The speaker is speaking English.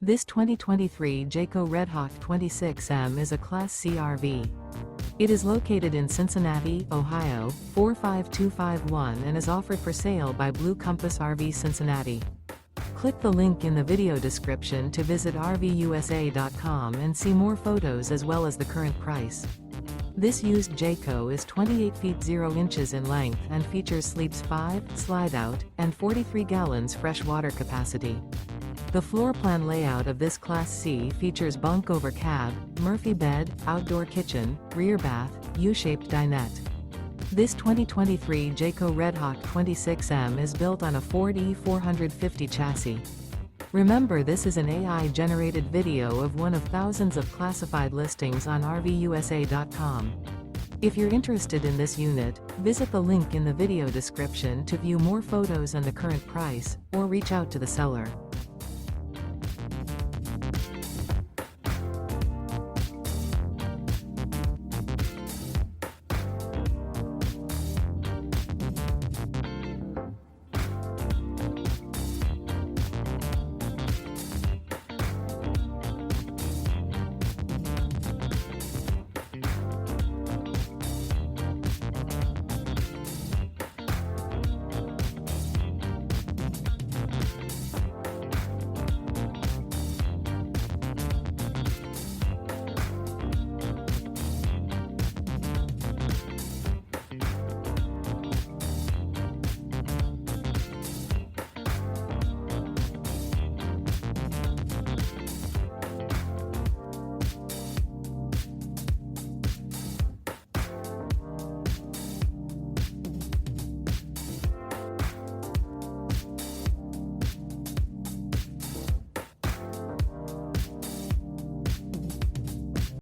This 2023 Jayco Redhawk 26M is a Class C RV. It is located in Cincinnati, Ohio, 45251 and is offered for sale by Blue Compass RV Cincinnati. Click the link in the video description to visit RVUSA.com and see more photos as well as the current price. This used Jayco is 28 feet 0 inches in length and features sleeps 5, slide-out, and 43 gallons fresh water capacity. The floor plan layout of this Class C features bunk over cab, Murphy bed, outdoor kitchen, rear bath, U-shaped dinette. This 2023 Jayco Redhawk 26M is built on a Ford E450 chassis. Remember, this is an AI-generated video of one of thousands of classified listings on RVUSA.com. If you're interested in this unit, visit the link in the video description to view more photos and the current price, or reach out to the seller.